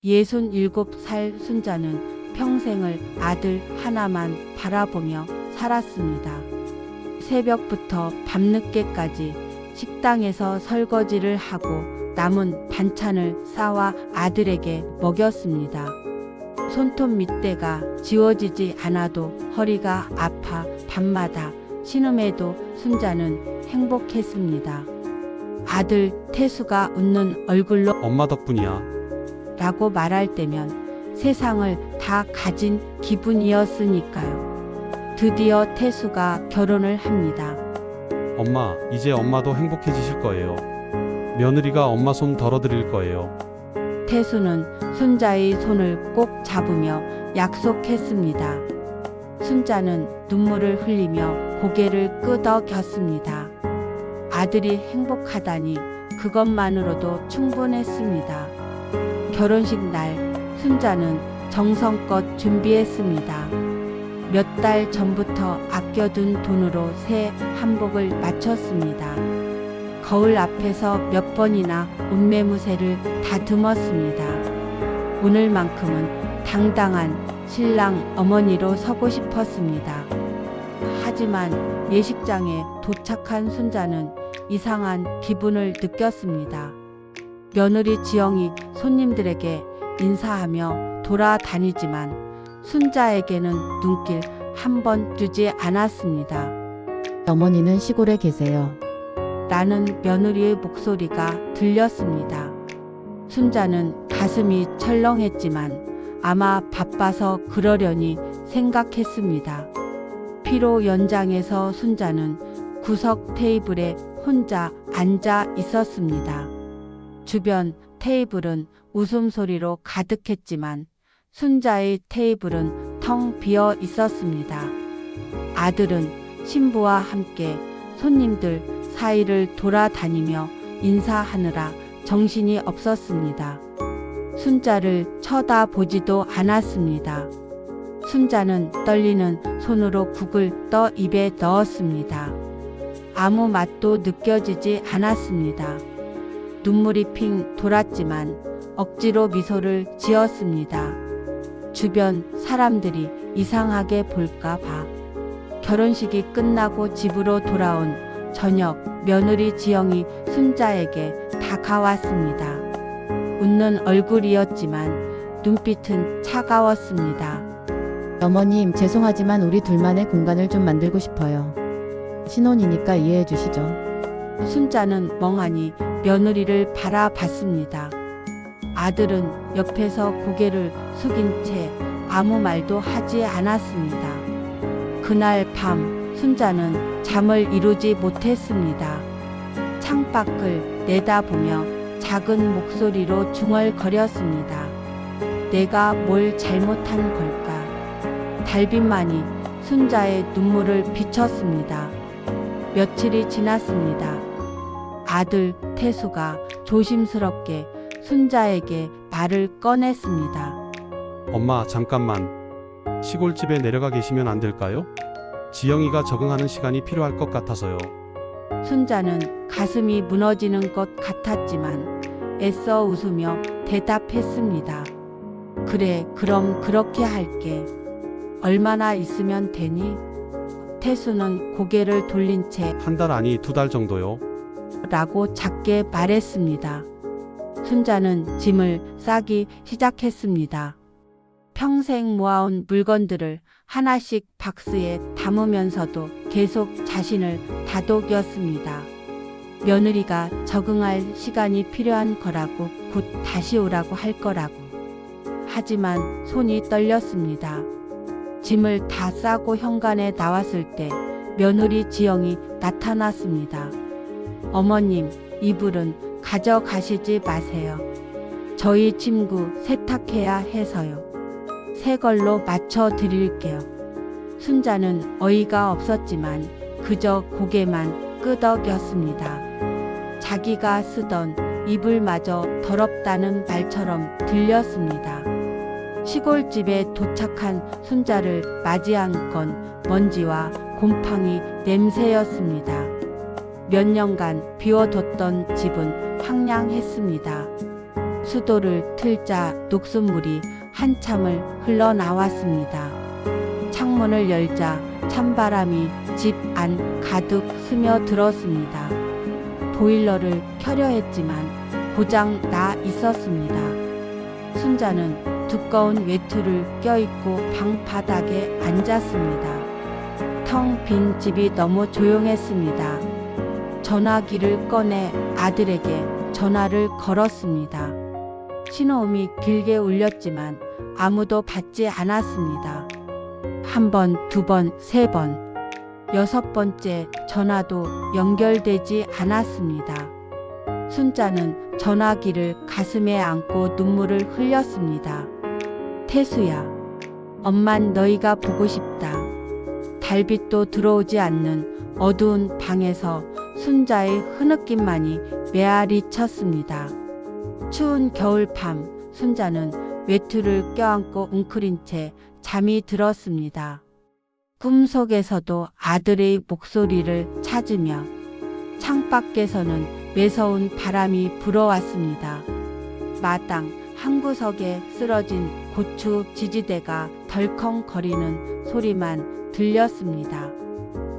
67살 순자는 평생을 아들 하나만 바라보며 살았습니다. 새벽부터 밤늦게까지 식당에서 설거지를 하고 남은 반찬을 싸와 아들에게 먹였습니다. 손톱 밑대가 지워지지 않아도 허리가 아파 밤마다 신음해도 순자는 행복했습니다. 아들 태수가 웃는 얼굴로 엄마 덕분이야. 라고 말할 때면 세상을 다 가진 기분이었으니까요. 드디어 태수가 결혼을 합니다. 엄마, 이제 엄마도 행복해지실 거예요. 며느리가 엄마 손 덜어드릴 거예요. 태수는 순자의 손을 꼭 잡으며 약속했습니다. 순자는 눈물을 흘리며 고개를 끄덕였습니다. 아들이 행복하다니 그것만으로도 충분했습니다. 결혼식 날 순자는 정성껏 준비했습니다. 몇 달 전부터 아껴둔 돈으로 새 한복을 맞췄습니다. 거울 앞에서 몇 번이나 옷매무새를 다듬었습니다. 오늘만큼은 당당한 신랑 어머니로 서고 싶었습니다. 하지만 예식장에 도착한 순자는 이상한 기분을 느꼈습니다. 며느리 지영이 손님들에게 인사하며 돌아다니지만 순자에게는 눈길 한 번 주지 않았습니다. 어머니는 시골에 계세요. 라는 며느리의 목소리가 들렸습니다. 순자는 가슴이 철렁했지만 아마 바빠서 그러려니 생각했습니다. 피로 연장해서 순자는 구석 테이블에 혼자 앉아 있었습니다. 주변 테이블은 웃음소리로 가득했지만 순자의 테이블은 텅 비어 있었습니다. 아들은 신부와 함께 손님들 사이를 돌아다니며 인사하느라 정신이 없었습니다. 순자를 쳐다보지도 않았습니다. 순자는 떨리는 손으로 국을 떠 입에 넣었습니다. 아무 맛도 느껴지지 않았습니다. 눈물이 핑 돌았지만 억지로 미소를 지었습니다. 주변 사람들이 이상하게 볼까 봐. 결혼식이 끝나고 집으로 돌아온 저녁, 며느리 지영이 순자에게 다가왔습니다. 웃는 얼굴이었지만 눈빛은 차가웠습니다. 어머님, 죄송하지만 우리 둘만의 공간을 좀 만들고 싶어요. 신혼이니까 이해해 주시죠. 순자는 멍하니 며느리를 바라봤습니다. 아들은 옆에서 고개를 숙인 채 아무 말도 하지 않았습니다. 그날 밤 순자는 잠을 이루지 못했습니다. 창밖을 내다보며 작은 목소리로 중얼거렸습니다. 내가 뭘 잘못한 걸까? 달빛만이 순자의 눈물을 비췄습니다. 며칠이 지났습니다. 아들 태수가 조심스럽게 순자에게 말을 꺼냈습니다. 엄마, 잠깐만. 시골집에 내려가 계시면 안 될까요? 지영이가 적응하는 시간이 필요할 것 같아서요. 순자는 가슴이 무너지는 것 같았지만 애써 웃으며 대답했습니다. 그래, 그럼 그렇게 할게. 얼마나 있으면 되니? 태수는 고개를 돌린 채 한 달 아니 2달 정도요. 라고 작게 말했습니다. 순자는 짐을 싸기 시작했습니다. 평생 모아온 물건들을 하나씩 박스에 담으면서도 계속 자신을 다독였습니다. 며느리가 적응할 시간이 필요한 거라고, 곧 다시 오라고 할 거라고. 하지만 손이 떨렸습니다. 짐을 다 싸고 현관에 나왔을 때 며느리 지영이 나타났습니다. 어머님, 이불은 가져가시지 마세요. 저희 친구 세탁해야 해서요. 새 걸로 맞춰 드릴게요. 순자는 어이가 없었지만 그저 고개만 끄덕였습니다. 자기가 쓰던 이불마저 더럽다는 말처럼 들렸습니다. 시골집에 도착한 순자를 맞이한 건 먼지와 곰팡이 냄새였습니다. 몇 년간 비워뒀던 집은 황량했습니다. 수도를 틀자 녹순물이 한참을 흘러나왔습니다. 창문을 열자 찬바람이 집 안 가득 스며들었습니다. 보일러를 켜려 했지만 고장 나 있었습니다. 순자는 두꺼운 외투를 껴입고 방 바닥에 앉았습니다. 텅 빈 집이 너무 조용했습니다. 전화기를 꺼내 아들에게 전화를 걸었습니다. 신호음이 길게 울렸지만 아무도 받지 않았습니다. 한 번, 두 번, 세 번, 여섯 번째 전화도 연결되지 않았습니다. 순자는 전화기를 가슴에 안고 눈물을 흘렸습니다. 태수야, 엄만 너희가 보고 싶다. 달빛도 들어오지 않는 어두운 방에서 순자의 흐느낌만이 메아리 쳤습니다. 추운 겨울밤, 순자는 외투를 껴안고 웅크린 채 잠이 들었습니다. 꿈속에서도 아들의 목소리를 찾으며 창밖에서는 매서운 바람이 불어왔습니다. 마당 한 구석에 쓰러진 고추 지지대가 덜컹거리는 소리만 들렸습니다.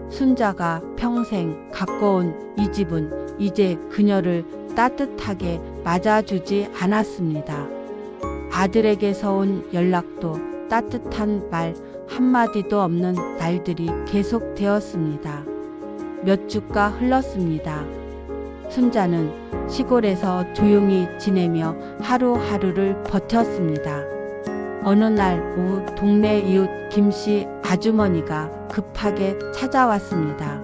순자가 평생 가꿔온 이 집은 이제 그녀를 따뜻하게 맞아주지 않았습니다. 아들에게서 온 연락도 따뜻한 말 한마디도 없는 날들이 계속되었습니다. 몇 주가 흘렀습니다. 순자는 시골에서 조용히 지내며 하루하루를 버텼습니다. 어느 날 오후 동네 이웃 김씨 아주머니가 급하게 찾아왔습니다.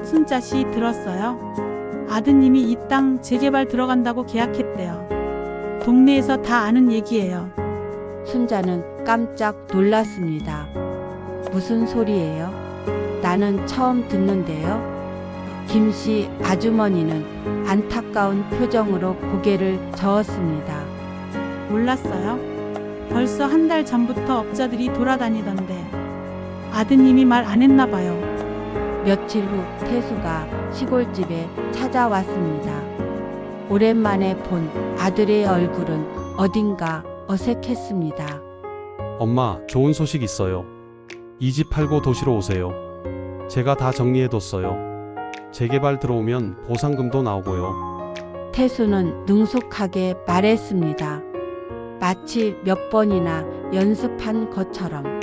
순자씨 들었어요? 아드님이 이 땅 재개발 들어간다고 계약했대요. 동네에서 다 아는 얘기예요. 순자는 깜짝 놀랐습니다. 무슨 소리예요? 나는 처음 듣는데요. 김씨 아주머니는 안타까운 표정으로 고개를 저었습니다. 몰랐어요? 벌써 한 달 전부터 업자들이 돌아다니던데 아드님이 말 안 했나 봐요. 며칠 후 태수가 시골집에 찾아왔습니다. 오랜만에 본 아들의 얼굴은 어딘가 어색했습니다. 엄마, 좋은 소식 있어요. 이 집 팔고 도시로 오세요. 제가 다 정리해뒀어요. 재개발 들어오면 보상금도 나오고요. 태수는 능숙하게 말했습니다. 마치 몇 번이나 연습한 것처럼.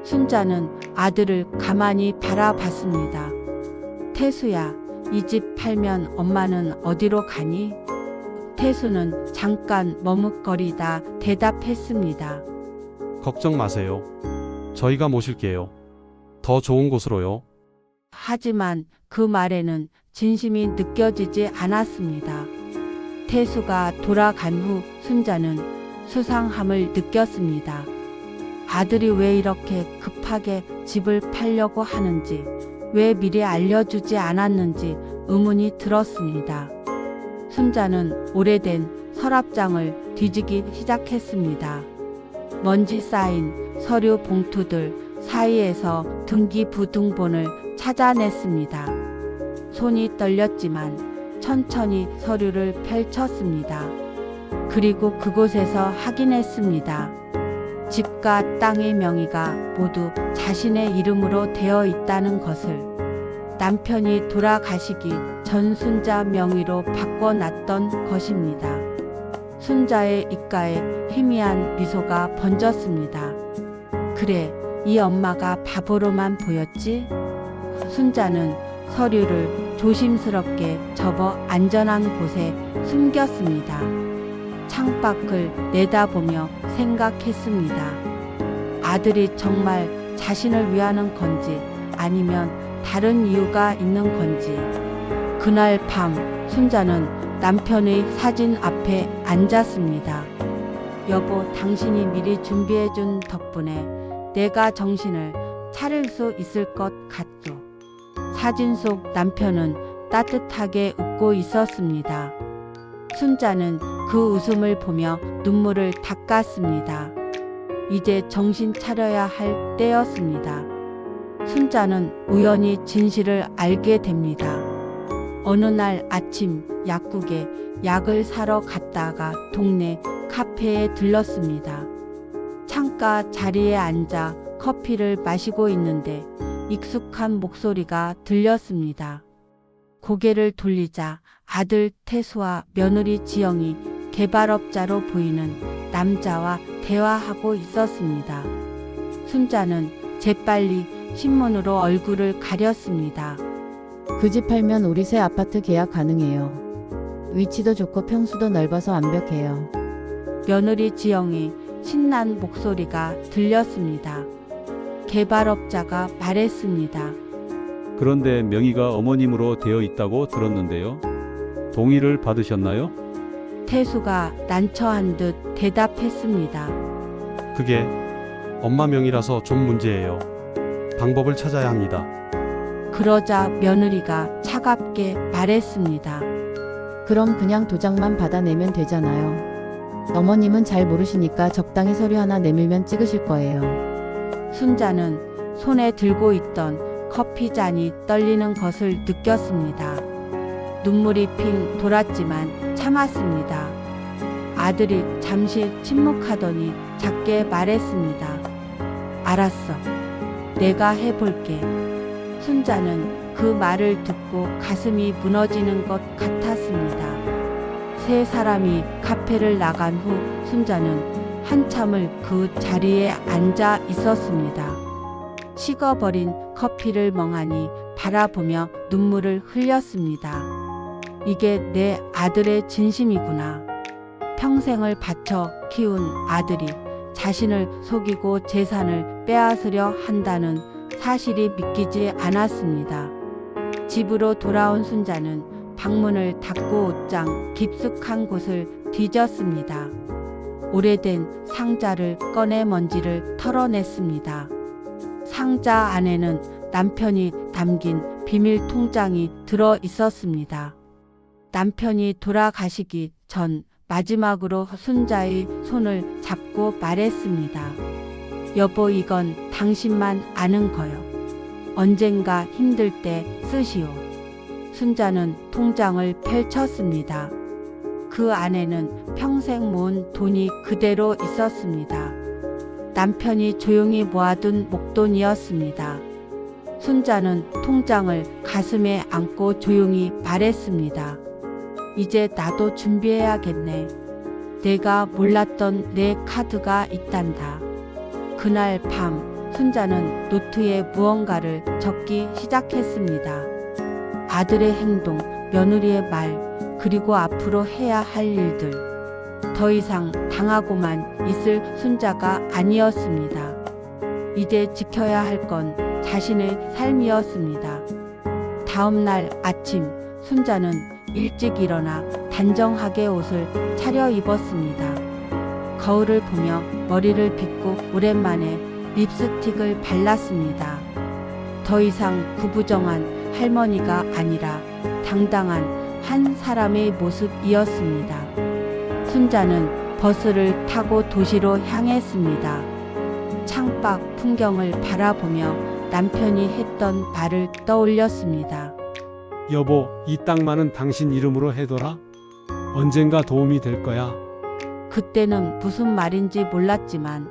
순자는 아들을 가만히 바라봤습니다. 태수야, 이 집 팔면 엄마는 어디로 가니? 태수는 잠깐 머뭇거리다 대답했습니다. 걱정 마세요. 저희가 모실게요. 더 좋은 곳으로요. 하지만 그 말에는 진심이 느껴지지 않았습니다. 태수가 돌아간 후 순자는 수상함을 느꼈습니다. 아들이 왜 이렇게 급하게 집을 팔려고 하는지, 왜 미리 알려주지 않았는지 의문이 들었습니다. 순자는 오래된 서랍장을 뒤지기 시작했습니다. 먼지 쌓인 서류 봉투들 사이에서 등기부등본을 찾아냈습니다. 손이 떨렸지만 천천히 서류를 펼쳤습니다. 그리고 그곳에서 확인했습니다. 집과 땅의 명의가 모두 자신의 이름으로 되어 있다는 것을. 남편이 돌아가시기 전 순자 명의로 바꿔놨던 것입니다. 순자의 입가에 희미한 미소가 번졌습니다. 그래, 이 엄마가 바보로만 보였지? 순자는 서류를 조심스럽게 접어 안전한 곳에 숨겼습니다. 창밖을 내다보며 생각했습니다. 아들이 정말 자신을 위하는 건지 아니면 다른 이유가 있는 건지. 그날 밤 순자는 남편의 사진 앞에 앉았습니다. 여보, 당신이 미리 준비해준 덕분에 내가 정신을 차릴 수 있을 것 같죠. 사진 속 남편은 따뜻하게 웃고 있었습니다. 순자는 그 웃음을 보며 눈물을 닦았습니다. 이제 정신 차려야 할 때였습니다. 순자는 우연히 진실을 알게 됩니다. 어느 날 아침 약국에 약을 사러 갔다가 동네 카페에 들렀습니다. 창가 자리에 앉아 커피를 마시고 있는데 익숙한 목소리가 들렸습니다. 고개를 돌리자 아들 태수와 며느리 지영이 개발업자로 보이는 남자와 대화하고 있었습니다. 순자는 재빨리 신문으로 얼굴을 가렸습니다. 그 집 팔면 우리 새 아파트 계약 가능해요. 위치도 좋고 평수도 넓어서 완벽해요. 며느리 지영의 신난 목소리가 들렸습니다. 개발업자가 말했습니다. 그런데 명의가 어머님으로 되어 있다고 들었는데요. 동의를 받으셨나요? 태수가 난처한 듯 대답했습니다. 그게 엄마 명의라서 좀 문제예요. 방법을 찾아야 합니다. 그러자 며느리가 차갑게 말했습니다. 그럼 그냥 도장만 받아내면 되잖아요. 어머님은 잘 모르시니까 적당히 서류 하나 내밀면 찍으실 거예요. 순자는 손에 들고 있던 커피잔이 떨리는 것을 느꼈습니다. 눈물이 핑 돌았지만 참았습니다. 아들이 잠시 침묵하더니 작게 말했습니다. 알았어. 내가 해볼게. 순자는 그 말을 듣고 가슴이 무너지는 것 같았습니다. 세 사람이 카페를 나간 후 순자는 한참을 그 자리에 앉아 있었습니다. 식어버린 커피를 멍하니 바라보며 눈물을 흘렸습니다. 이게 내 아들의 진심이구나. 평생을 바쳐 키운 아들이 자신을 속이고 재산을 빼앗으려 한다는 사실이 믿기지 않았습니다. 집으로 돌아온 순자는 방문을 닫고 옷장 깊숙한 곳을 뒤졌습니다. 오래된 상자를 꺼내 먼지를 털어냈습니다. 상자 안에는 남편이 담긴 비밀 통장이 들어 있었습니다. 남편이 돌아가시기 전 마지막으로 순자의 손을 잡고 말했습니다. 여보, 이건 당신만 아는 거요. 언젠가 힘들 때 쓰시오. 순자는 통장을 펼쳤습니다. 그 안에는 평생 모은 돈이 그대로 있었습니다. 남편이 조용히 모아둔 목돈이었습니다. 순자는 통장을 가슴에 안고 조용히 말했습니다. 이제 나도 준비해야겠네. 내가 몰랐던 내 카드가 있단다. 그날 밤 순자는 노트에 무언가를 적기 시작했습니다. 아들의 행동, 며느리의 말, 그리고 앞으로 해야 할 일들. 더 이상 당하고만 있을 순자가 아니었습니다. 이제 지켜야 할 건 자신의 삶이었습니다. 다음 날 아침 순자는 일찍 일어나 단정하게 옷을 차려 입었습니다. 거울을 보며 머리를 빗고 오랜만에 립스틱을 발랐습니다. 더 이상 구부정한 할머니가 아니라 당당한 한 사람의 모습이었습니다. 순자는 버스를 타고 도시로 향했습니다. 창밖 풍경을 바라보며 남편이 했던 말을 떠올렸습니다. 여보, 이 땅만은 당신 이름으로 해둬라. 언젠가 도움이 될 거야. 그때는 무슨 말인지 몰랐지만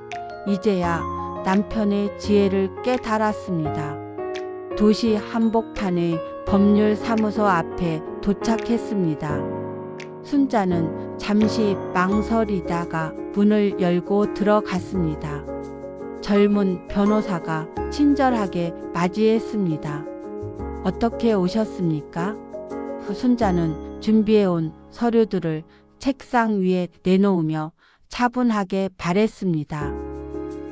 이제야 남편의 지혜를 깨달았습니다. 도시 한복판의 법률사무소 앞에 도착했습니다. 순자는 잠시 망설이다가 문을 열고 들어갔습니다. 젊은 변호사가 친절하게 맞이했습니다. 어떻게 오셨습니까? 순자는 준비해온 서류들을 책상 위에 내놓으며 차분하게 말했습니다.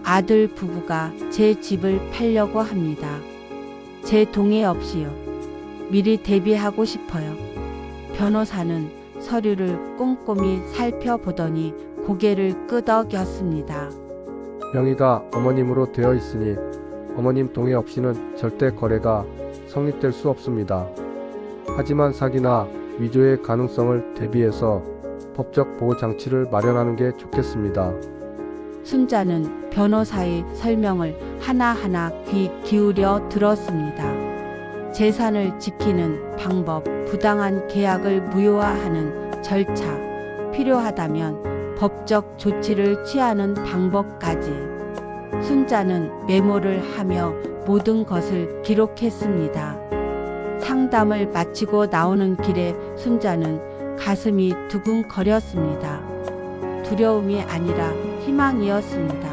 아들 부부가 제 집을 팔려고 합니다. 제 동의 없이요. 미리 대비하고 싶어요. 변호사는 서류를 꼼꼼히 살펴보더니 고개를 끄덕였습니다. 명의가 어머님으로 되어 있으니 어머님 동의 없이는 절대 거래가 성립될 수 없습니다. 하지만 사기나 위조의 가능성을 대비해서 법적 보호 장치를 마련하는 게 좋겠습니다. 순자는 변호사의 설명을 하나하나 귀 기울여 들었습니다. 재산을 지키는 방법, 부당한 계약을 무효화하는 절차, 필요하다면 법적 조치를 취하는 방법까지. 순자는 메모를 하며 모든 것을 기록했습니다. 상담을 마치고 나오는 길에 순자는 가슴이 두근거렸습니다. 두려움이 아니라 희망이었습니다.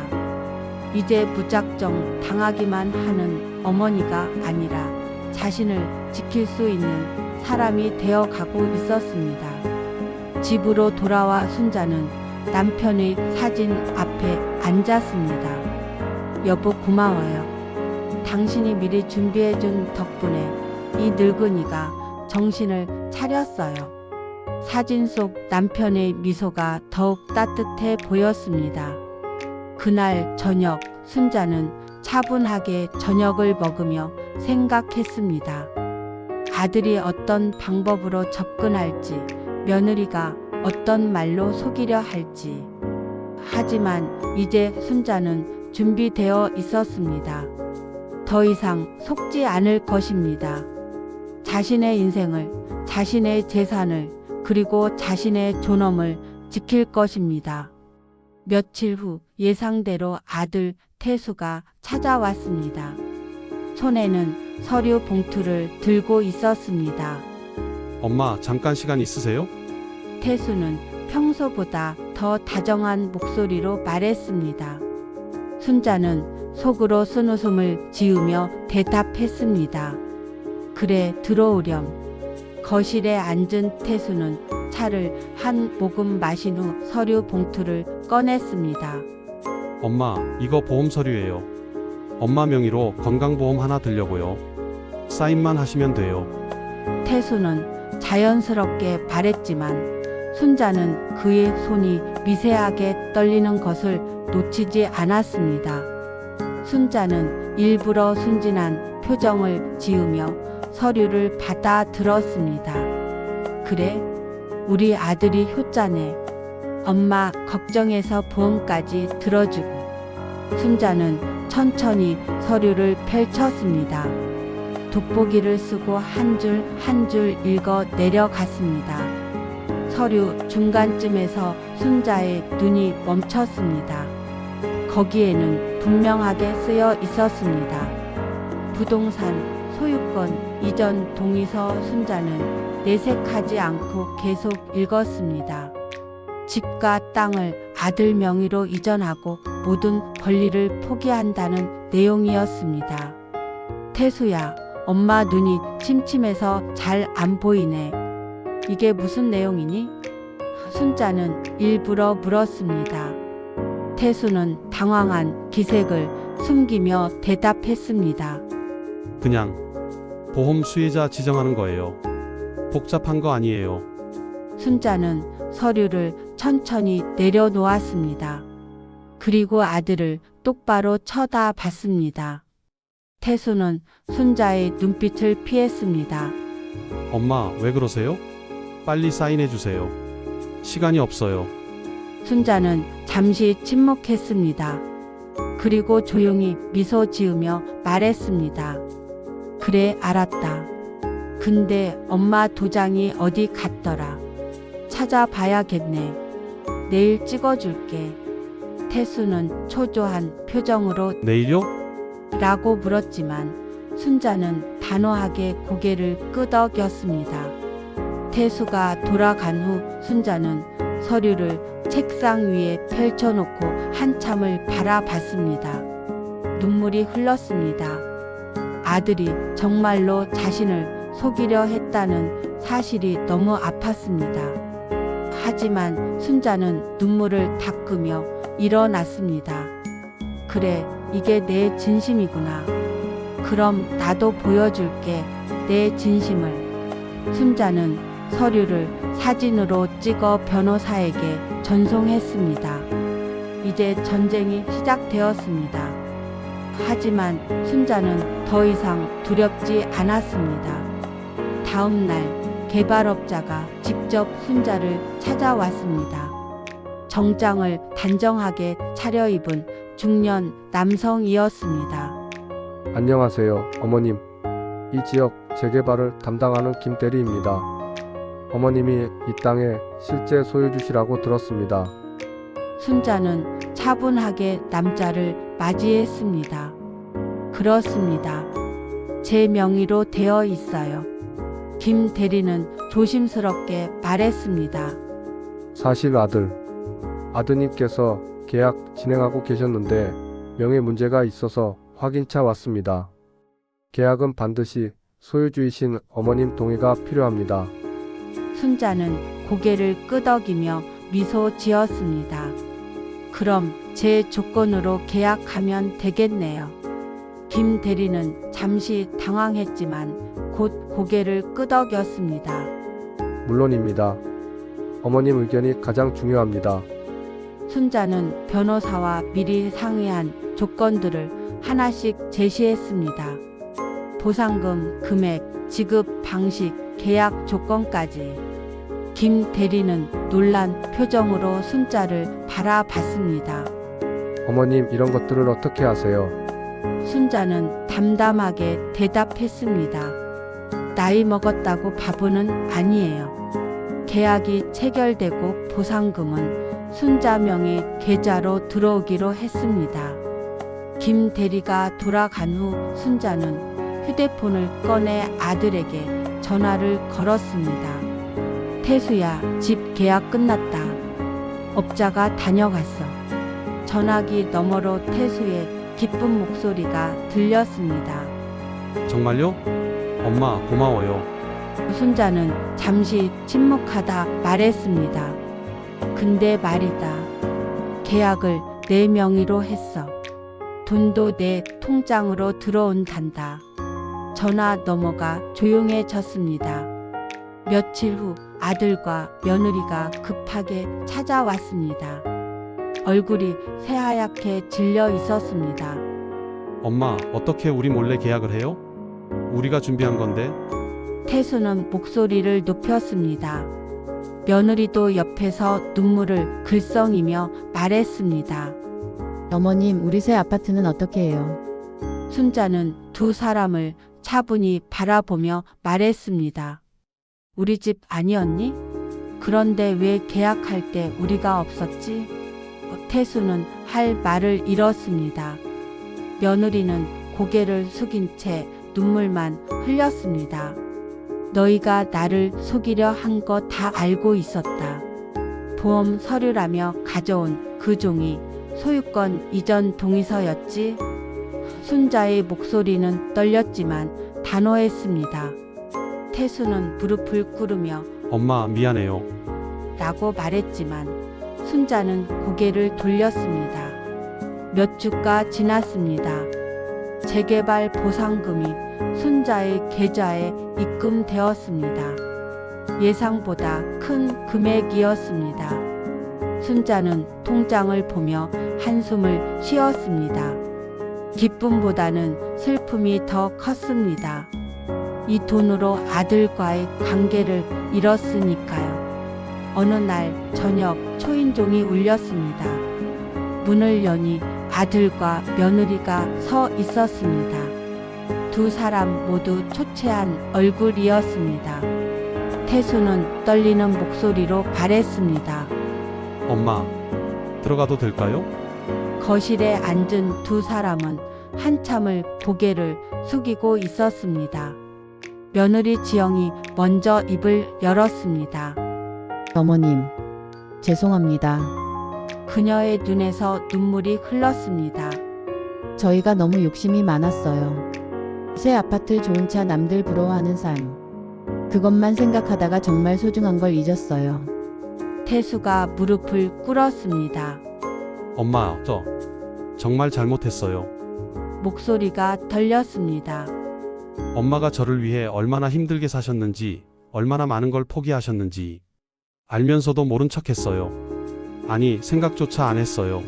이제 무작정 당하기만 하는 어머니가 아니라 자신을 지킬 수 있는 사람이 되어 가고 있었습니다. 집으로 돌아와 순자는 남편의 사진 앞에 앉았습니다. 여보, 고마워요. 당신이 미리 준비해준 덕분에 이 늙은이가 정신을 차렸어요. 사진 속 남편의 미소가 더욱 따뜻해 보였습니다. 그날 저녁, 순자는 차분하게 저녁을 먹으며 생각했습니다. 아들이 어떤 방법으로 접근할지, 며느리가 어떤 말로 속이려 할지. 하지만 이제 순자는 준비되어 있었습니다. 더 이상 속지 않을 것입니다. 자신의 인생을, 자신의 재산을, 그리고 자신의 존엄을 지킬 것입니다. 며칠 후 예상대로 아들 태수가 찾아왔습니다. 손에는 서류 봉투를 들고 있었습니다. 엄마, 잠깐 시간 있으세요? 태수는 평소보다 더 다정한 목소리로 말했습니다. 순자는 속으로 쓴웃음을 지으며 대답했습니다. 그래, 들어오렴. 거실에 앉은 태수는 차를 한 모금 마신 후 서류 봉투를 꺼냈습니다. 엄마, 이거 보험 서류예요. 엄마 명의로 건강보험 하나 들려고요. 사인만 하시면 돼요. 태수는 자연스럽게 말했지만 순자는 그의 손이 미세하게 떨리는 것을 놓치지 않았습니다. 순자는 일부러 순진한 표정을 지으며 서류를 받아 들었습니다. 그래? 우리 아들이 효자네. 엄마 걱정해서 보험까지 들어주고. 순자는 천천히 서류를 펼쳤습니다. 돋보기를 쓰고 한 줄 한 줄 읽어 내려갔습니다. 서류 중간쯤에서 순자의 눈이 멈췄습니다. 거기에는 분명하게 쓰여 있었습니다. 부동산 소유권 이전 동의서. 순자는 내색하지 않고 계속 읽었습니다. 집과 땅을 아들 명의로 이전하고 모든 권리를 포기한다는 내용이었습니다. 태수야, 엄마 눈이 침침해서 잘 안 보이네. 이게 무슨 내용이니? 순자는 일부러 물었습니다. 태수는 당황한 기색을 숨기며 대답했습니다. 그냥 보험 수혜자 지정하는 거예요. 복잡한 거 아니에요. 순자는 서류를 천천히 내려놓았습니다. 그리고 아들을 똑바로 쳐다봤습니다. 태수는 순자의 눈빛을 피했습니다. 엄마, 왜 그러세요? 빨리 사인해 주세요. 시간이 없어요. 순자는 잠시 침묵했습니다. 그리고 조용히 미소 지으며 말했습니다. 그래, 알았다. 근데 엄마 도장이 어디 갔더라? 찾아봐야겠네. 내일 찍어줄게. 태수는 초조한 표정으로 내일요? 라고 물었지만 순자는 단호하게 고개를 끄덕였습니다. 태수가 돌아간 후 순자는 서류를 책상 위에 펼쳐놓고 한참을 바라봤습니다. 눈물이 흘렀습니다. 아들이 정말로 자신을 속이려 했다는 사실이 너무 아팠습니다. 하지만 순자는 눈물을 닦으며 일어났습니다. 그래, 이게 내 진심이구나. 그럼 나도 보여줄게, 내 진심을. 순자는 서류를 사진으로 찍어 변호사에게 전송했습니다. 이제 전쟁이 시작되었습니다. 하지만 순자는 더 이상 두렵지 않았습니다. 다음 날 개발업자가 직접 순자를 찾아왔습니다. 정장을 단정하게 차려입은 중년 남성이었습니다. 안녕하세요, 어머님. 이 지역 재개발을 담당하는 김 대리입니다. 어머님이 이 땅의 실제 소유주시라고 들었습니다. 순자는 차분하게 남자를 맞이했습니다. 그렇습니다. 제 명의로 되어 있어요. 김 대리는 조심스럽게 말했습니다. 사실 아드님께서 계약 진행하고 계셨는데 명예 문제가 있어서 확인차 왔습니다. 계약은 반드시 소유주이신 어머님 동의가 필요합니다. 순자는 고개를 끄덕이며 미소 지었습니다. 그럼 제 조건으로 계약하면 되겠네요. 김 대리는 잠시 당황했지만 곧 고개를 끄덕였습니다. 물론입니다. 어머님 의견이 가장 중요합니다. 순자는 변호사와 미리 상의한 조건들을 하나씩 제시했습니다. 보상금, 금액, 지급 방식, 계약 조건까지. 김 대리는 놀란 표정으로 순자를 바라봤습니다. 어머님 이런 것들을 어떻게 아세요? 순자는 담담하게 대답했습니다. 나이 먹었다고 바보는 아니에요. 계약이 체결되고 보상금은 순자 명의 계좌로 들어오기로 했습니다. 김 대리가 돌아간 후 순자는 휴대폰을 꺼내 아들에게 전화를 걸었습니다. 태수야, 집 계약 끝났다. 업자가 다녀갔어. 전화기 너머로 태수의 기쁜 목소리가 들렸습니다. 정말요? 엄마, 고마워요. 순자는 잠시 침묵하다 말했습니다. 근데 말이다. 계약을 내 명의로 했어. 돈도 내 통장으로 들어온단다. 전화 너머가 조용해졌습니다. 며칠 후 아들과 며느리가 급하게 찾아왔습니다. 얼굴이 새하얗게 질려 있었습니다. 엄마, 어떻게 우리 몰래 계약을 해요? 우리가 준비한 건데. 태수는 목소리를 높였습니다. 며느리도 옆에서 눈물을 글썽이며 말했습니다. 어머님, 우리 새 아파트는 어떻게 해요? 순자는 두 사람을 차분히 바라보며 말했습니다. 우리 집 아니었니? 그런데 왜 계약할 때 우리가 없었지? 태수는 할 말을 잃었습니다. 며느리는 고개를 숙인 채 눈물만 흘렸습니다. 너희가 나를 속이려 한 거 다 알고 있었다. 보험 서류라며 가져온 그 종이 소유권 이전 동의서였지? 순자의 목소리는 떨렸지만 단호했습니다. 태수는 무릎을 꿇으며 엄마, 미안해요. 라고 말했지만 순자는 고개를 돌렸습니다. 몇 주가 지났습니다. 재개발 보상금이 순자의 계좌에 입금되었습니다. 예상보다 큰 금액이었습니다. 순자는 통장을 보며 한숨을 쉬었습니다. 기쁨보다는 슬픔이 더 컸습니다. 이 돈으로 아들과의 관계를 잃었으니까요. 어느 날 저녁 초인종이 울렸습니다. 문을 여니 아들과 며느리가 서 있었습니다. 두 사람 모두 초췌한 얼굴이었습니다. 태수는 떨리는 목소리로 말했습니다. 엄마, 들어가도 될까요? 거실에 앉은 두 사람은 한참을 고개를 숙이고 있었습니다. 며느리 지영이 먼저 입을 열었습니다. 어머님, 죄송합니다. 그녀의 눈에서 눈물이 흘렀습니다. 저희가 너무 욕심이 많았어요. 새 아파트, 좋은 차, 남들 부러워하는 삶. 그것만 생각하다가 정말 소중한 걸 잊었어요. 태수가 무릎을 꿇었습니다. 엄마, 저 정말 잘못했어요. 목소리가 떨렸습니다. 엄마가 저를 위해 얼마나 힘들게 사셨는지, 얼마나 많은 걸 포기하셨는지 알면서도 모른 척했어요. 아니, 생각조차 안 했어요.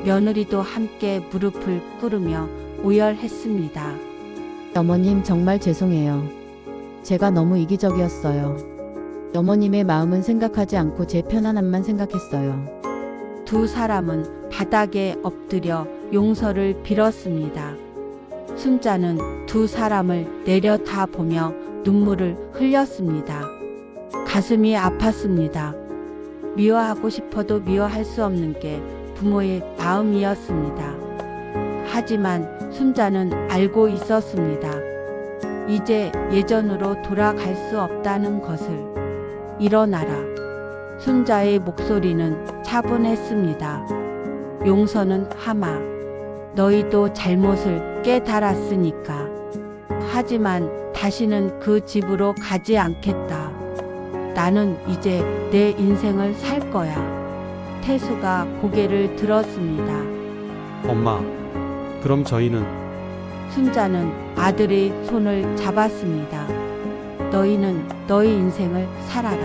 며느리도 함께 무릎을 꿇으며 오열했습니다. 어머님, 정말 죄송해요. 제가 너무 이기적이었어요. 어머님의 마음은 생각하지 않고 제 편안함만 생각했어요. 두 사람은 바닥에 엎드려 용서를 빌었습니다. 순자는 두 사람을 내려다보며 눈물을 흘렸습니다. 가슴이 아팠습니다. 미워하고 싶어도 미워할 수 없는 게 부모의 마음이었습니다. 하지만 순자는 알고 있었습니다. 이제 예전으로 돌아갈 수 없다는 것을. 일어나라. 순자의 목소리는 차분했습니다. 용서는 하마. 너희도 잘못을 깨달았으니까. 하지만 다시는 그 집으로 가지 않겠다. 나는 이제 내 인생을 살 거야. 태수가 고개를 들었습니다. 엄마, 그럼 저희는 순자는 아들의 손을 잡았습니다. 너희는 너희 인생을 살아라.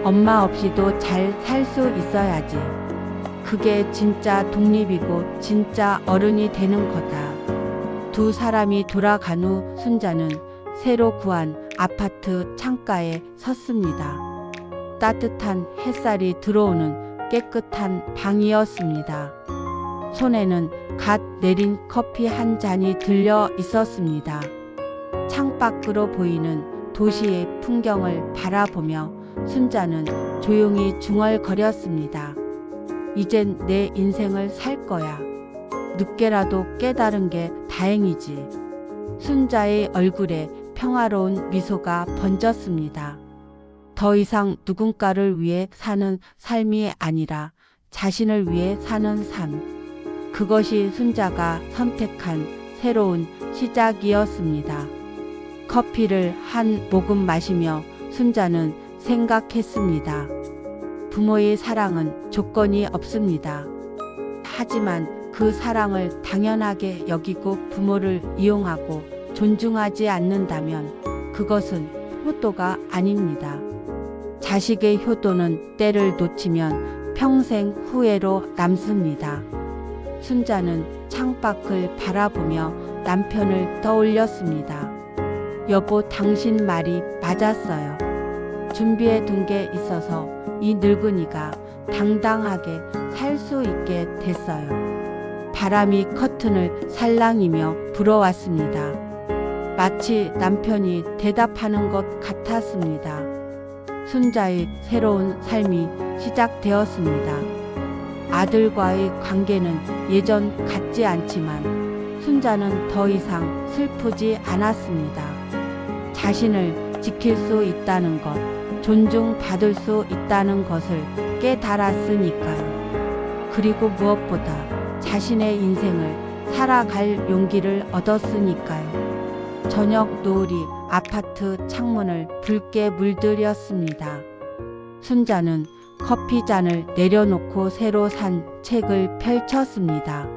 엄마 없이도 잘 살 수 있어야지. 그게 진짜 독립이고 진짜 어른이 되는 거다. 두 사람이 돌아간 후 순자는 새로 구한 아파트 창가에 섰습니다. 따뜻한 햇살이 들어오는 깨끗한 방이었습니다. 손에는 갓 내린 커피 한 잔이 들려 있었습니다. 창밖으로 보이는 도시의 풍경을 바라보며 순자는 조용히 중얼거렸습니다. 이젠 내 인생을 살 거야. 늦게라도 깨달은 게 다행이지. 순자의 얼굴에 평화로운 미소가 번졌습니다. 더 이상 누군가를 위해 사는 삶이 아니라 자신을 위해 사는 삶. 그것이 순자가 선택한 새로운 시작이었습니다. 커피를 한 모금 마시며 순자는 생각했습니다. 부모의 사랑은 조건이 없습니다. 하지만 그 사랑을 당연하게 여기고 부모를 이용하고 존중하지 않는다면 그것은 효도가 아닙니다. 자식의 효도는 때를 놓치면 평생 후회로 남습니다. 순자는 창밖을 바라보며 남편을 떠올렸습니다. 여보, 당신 말이 맞았어요. 준비해 둔 게 있어서 이 늙은이가 당당하게 살 수 있게 됐어요. 바람이 커튼을 살랑이며 불어왔습니다. 마치 남편이 대답하는 것 같았습니다. 순자의 새로운 삶이 시작되었습니다. 아들과의 관계는 예전 같지 않지만 순자는 더 이상 슬프지 않았습니다. 자신을 지킬 수 있다는 것, 존중받을 수 있다는 것을 깨달았으니까요. 그리고 무엇보다 자신의 인생을 살아갈 용기를 얻었으니까요. 저녁 노을이 아파트 창문을 붉게 물들였습니다. 순자는 커피잔을 내려놓고 새로 산 책을 펼쳤습니다.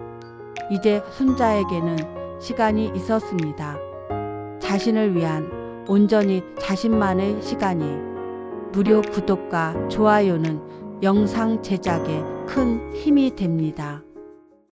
이제 순자에게는 시간이 있었습니다. 자신을 위한 온전히 자신만의 시간이. 무료 구독과 좋아요는 영상 제작에 큰 힘이 됩니다.